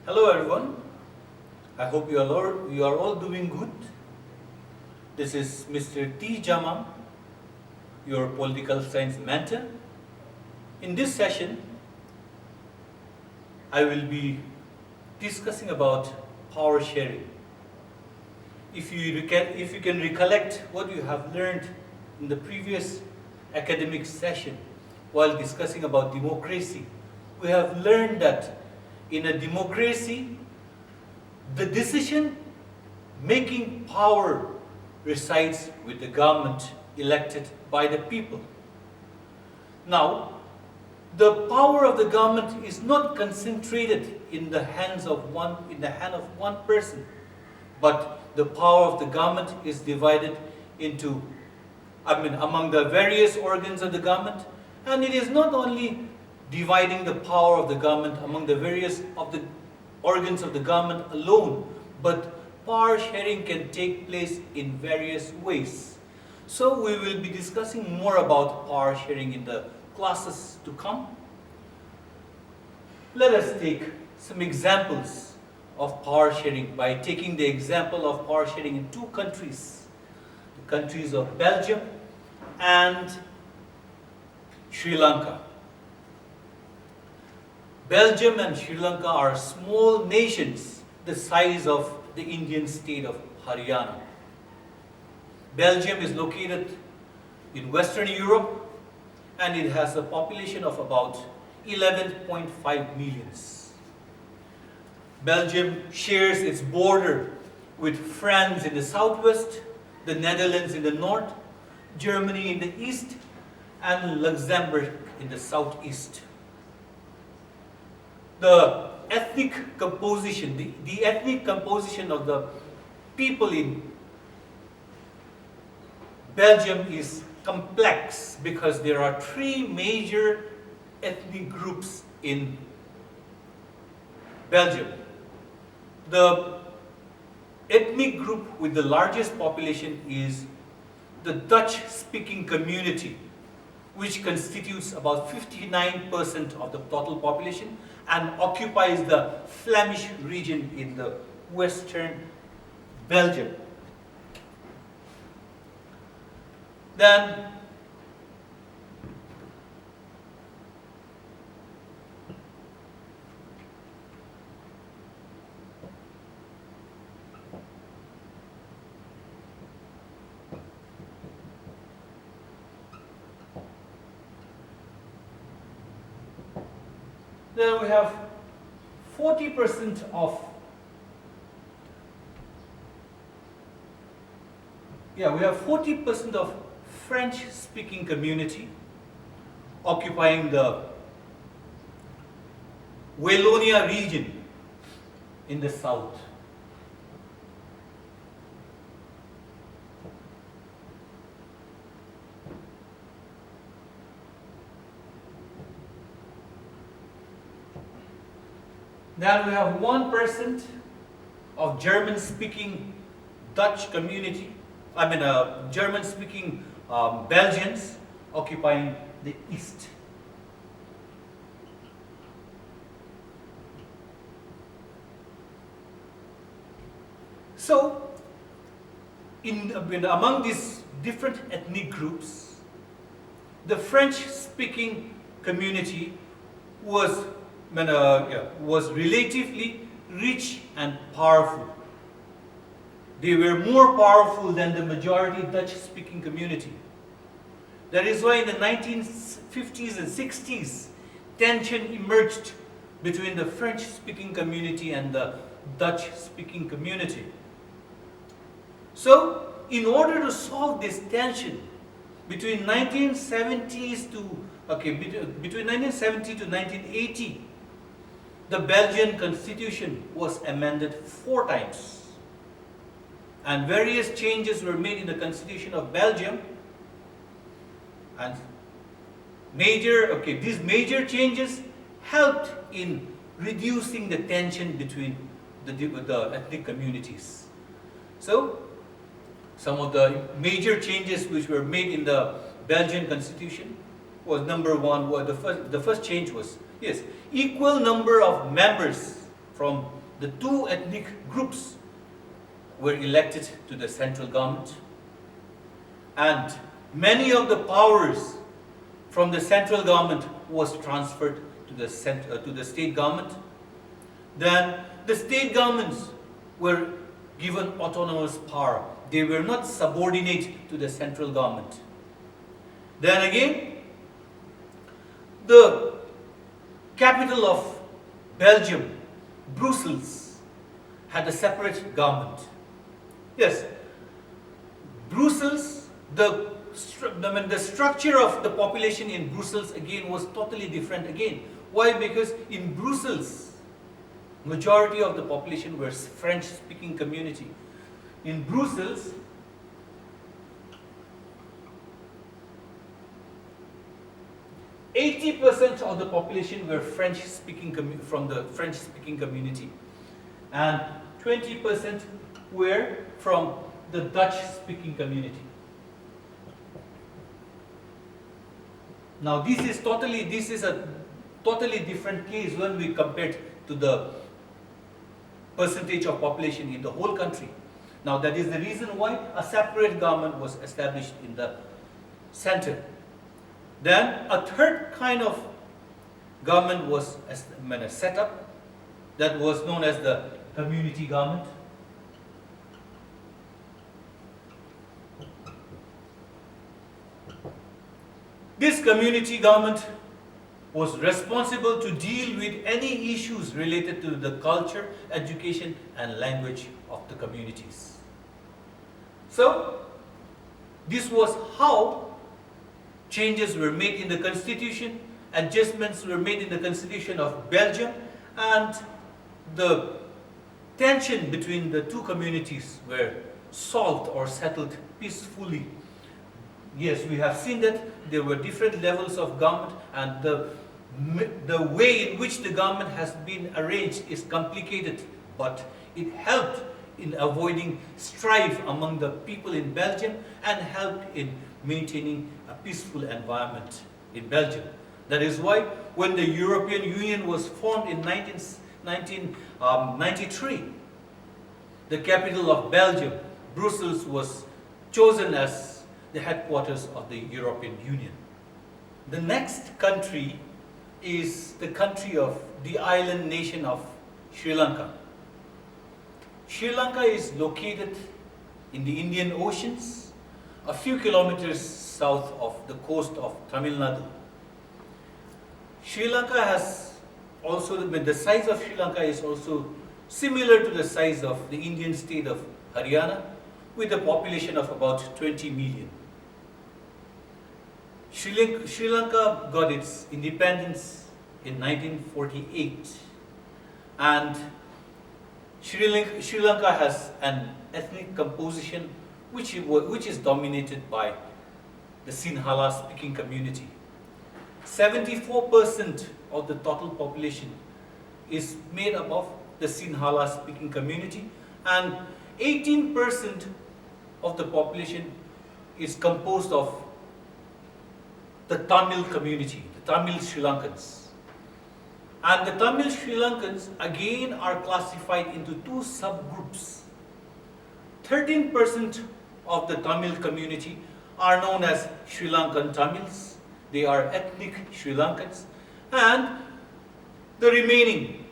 Hello everyone. I hope you are all doing good. This is Mr. T. Jamam, your political science mentor. In this session, I will be discussing about power sharing. If you can recollect what you have learned in the previous academic session while discussing about democracy, we have learned that in a democracy, the decision-making power resides with the government elected by the people. Now, the power of the government is not concentrated in the hand of one person, but the power of the government is divided among the various organs of the government, and it is not only dividing the power of the government among the various of the organs of the government alone, but power sharing can take place in various ways. So we will be discussing more about power sharing in the classes to come. Let us take some examples of power sharing by taking the example of power sharing in two countries, the countries of Belgium and Sri Lanka. Belgium and Sri Lanka are small nations the size of the Indian state of Haryana. Belgium is located in Western Europe and it has a population of about 11.5 million. Belgium shares its border with France in the southwest, the Netherlands in the north, Germany in the east, and Luxembourg in the southeast. The ethnic composition, the ethnic composition of the people in Belgium is complex because there are three major ethnic groups in Belgium. The ethnic group with the largest population is the Dutch-speaking community, which constitutes about 59% of the total population and occupies the Flemish region in the western Belgium. Then we have 40% of French-speaking community occupying the Wallonia region in the south. Then we have 1% of German-speaking Dutch community, German-speaking Belgians occupying the east. So, among these different ethnic groups, the French-speaking community was relatively rich and powerful. They were more powerful than the majority Dutch-speaking community. That is why in the 1950s and 60s, tension emerged between the French-speaking community and the Dutch-speaking community. So, in order to solve this tension between 1970 to 1980, the Belgian constitution was amended 4 times. And various changes were made in the constitution of Belgium. And these major changes helped in reducing the tension between the ethnic communities. So, some of the major changes which were made in the Belgian constitution was number one. The first change was equal number of members from the two ethnic groups were elected to the central government, and many of the powers from the central government was transferred to the state government. Then the state governments were given autonomous power. They were not subordinate to the central government. Then again, the capital of Belgium, Brussels, had a separate government. Yes, Brussels, the structure of the population in Brussels again was totally different again. Why? Because in Brussels, majority of the population were French-speaking community. In Brussels, %80 of the population were French-speaking from the French-speaking community, and 20% were from the Dutch-speaking community. Now this is a totally different case when we compare it to the percentage of population in the whole country. Now that is the reason why a separate government was established in the center. Then a third kind of government was set up, that was known as the community government. This community government was responsible to deal with any issues related to the culture, education, and language of the communities. So, this was how changes were made in the constitution, adjustments were made in the constitution of Belgium, and the tension between the two communities were solved or settled peacefully. Yes, we have seen that there were different levels of government, and the way in which the government has been arranged is complicated, but it helped in avoiding strife among the people in Belgium and helped in maintaining a peaceful environment in Belgium. That is why when the European Union was formed in 1993, the capital of Belgium, Brussels, was chosen as the headquarters of the European Union. The next country is the country of the island nation of Sri Lanka. Sri Lanka is located in the Indian Oceans, a few kilometers south of the coast of Tamil Nadu. Sri Lanka has also, the size of Sri Lanka is also similar to the size of the Indian state of Haryana, with a population of about 20 million. Sri Lanka got its independence in 1948, and Sri Lanka has an ethnic composition which is dominated by the Sinhala speaking community. 74% of the total population is made up of the Sinhala speaking community, and 18% of the population is composed of the Tamil community, the Tamil Sri Lankans. And the Tamil Sri Lankans again are classified into two subgroups. 13% of the Tamil community are known as Sri Lankan Tamils. They are ethnic Sri Lankans. And the remaining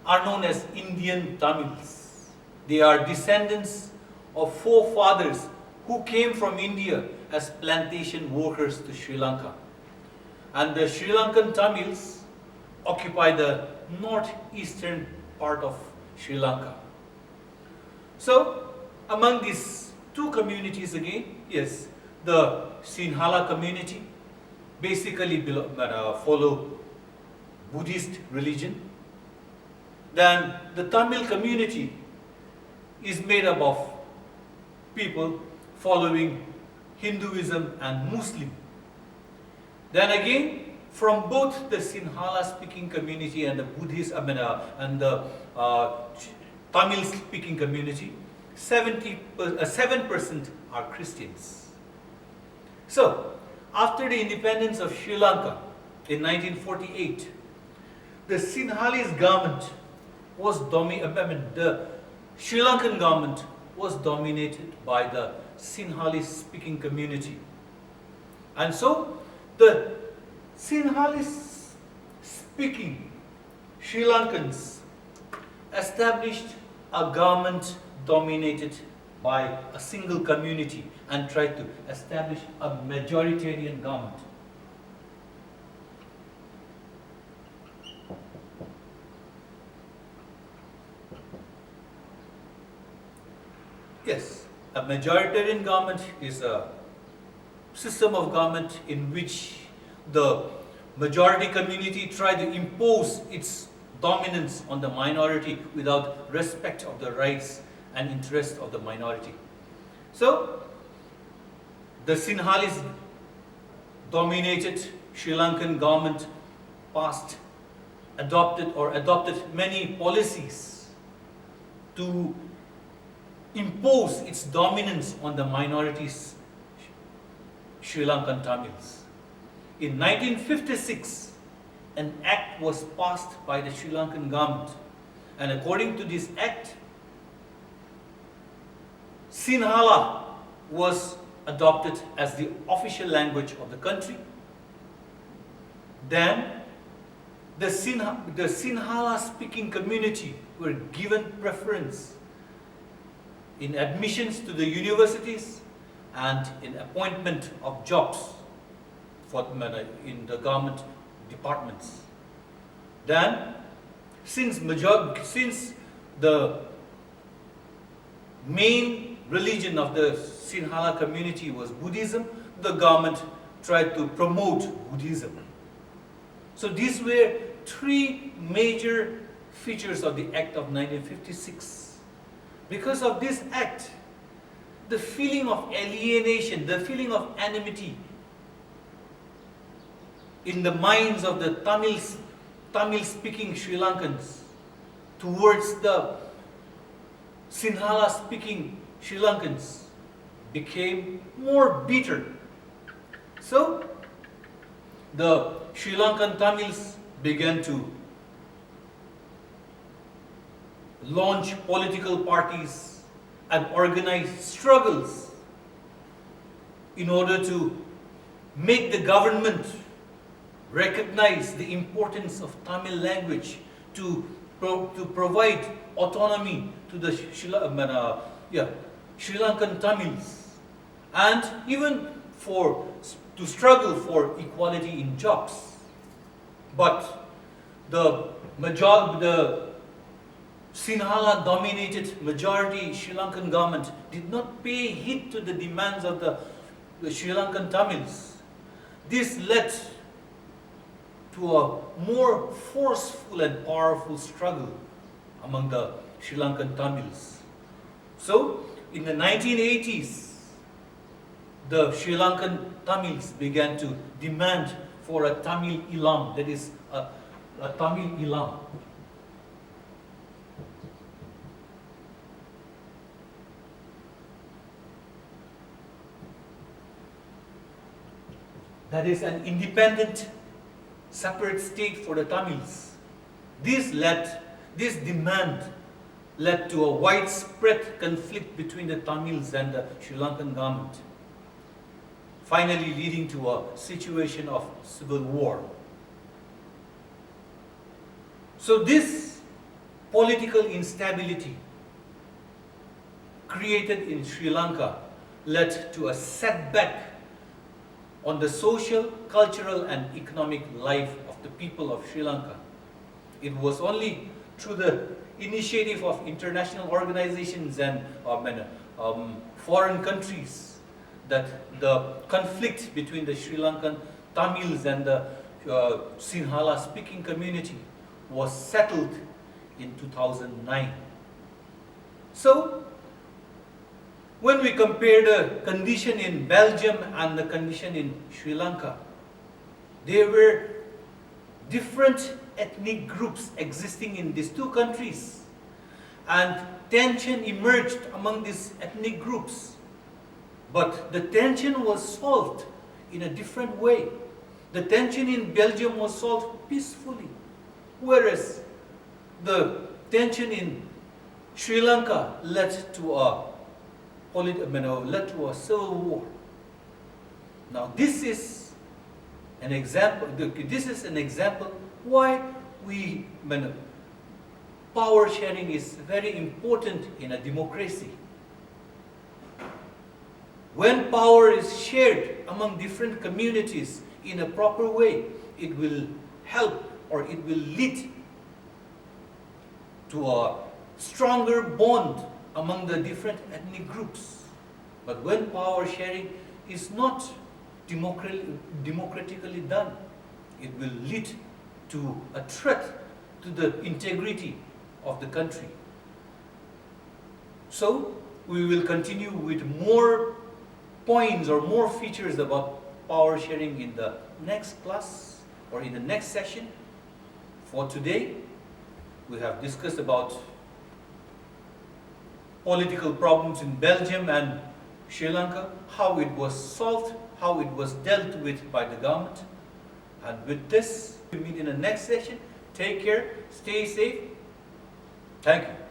are known as Indian Tamils. They are descendants of forefathers who came from India as plantation workers to Sri Lanka. And the Sri Lankan Tamils occupy the northeastern part of Sri Lanka. So, among these two communities again, yes, the Sinhala community basically follow Buddhist religion. Then the Tamil community is made up of people following Hinduism and Muslim. Then again, from both the Sinhala speaking community and the Buddhist, and the Tamil speaking community, 7% are Christians. So, after the independence of Sri Lanka in 1948, the Sinhalese government the Sri Lankan government was dominated by the Sinhalese speaking community. And so the Sinhalese speaking Sri Lankans established a government dominated by a single community and tried to establish a majoritarian government. Yes, a majoritarian government is a system of government in which the majority community try to impose its dominance on the minority without respect of the rights and interests of the minority. So, the Sinhalese dominated Sri Lankan government adopted many policies to impose its dominance on the minorities, Sri Lankan Tamils. In 1956, an act was passed by the Sri Lankan government, and according to this act, Sinhala was adopted as the official language of the country. Then, the Sinhala speaking community were given preference in admissions to the universities and in appointment of jobs in the government departments. Then, since the main religion of the Sinhala community was Buddhism, the government tried to promote Buddhism. So these were three major features of the Act of 1956. Because of this act, the feeling of alienation, the feeling of enmity in the minds of the Tamil-speaking Sri Lankans towards the Sinhala-speaking Sri Lankans became more bitter. So, the Sri Lankan Tamils began to launch political parties and organize struggles in order to make the government recognize the importance of Tamil language, to provide autonomy to the Sri Lankan Tamils, and even to struggle for equality in jobs. But the Sinhala dominated majority Sri Lankan government did not pay heed to the demands of the Sri Lankan Tamils. This led to a more forceful and powerful struggle among the Sri Lankan Tamils. So, in the 1980s, the Sri Lankan Tamils began to demand for a Tamil Ilam, that is, a Tamil Ilam. That is an independent, separate state for the Tamils. This demand led to a widespread conflict between the Tamils and the Sri Lankan government, finally leading to a situation of civil war. So this political instability created in Sri Lanka led to a setback on the social, cultural and economic life of the people of Sri Lanka. It was only through the initiative of international organizations and foreign countries that the conflict between the Sri Lankan Tamils and the Sinhala speaking community was settled in 2009. So, when we compare the condition in Belgium and the condition in Sri Lanka, there were different ethnic groups existing in these two countries, and tension emerged among these ethnic groups. But the tension was solved in a different way. The tension in Belgium was solved peacefully, whereas the tension in Sri Lanka led to a civil war. Now this is an example. This is an example why power sharing is very important in a democracy. When power is shared among different communities in a proper way, it will help or it will lead to a stronger bond among the different ethnic groups. But when power sharing is not democratically done, it will lead to a threat to the integrity of the country. So, we will continue with more points or more features about power sharing in the next class or in the next session. For today, we have discussed about political problems in Belgium and Sri Lanka, how it was solved, how it was dealt with by the government. And with this, we meet in the next session. Take care, stay safe. Thank you.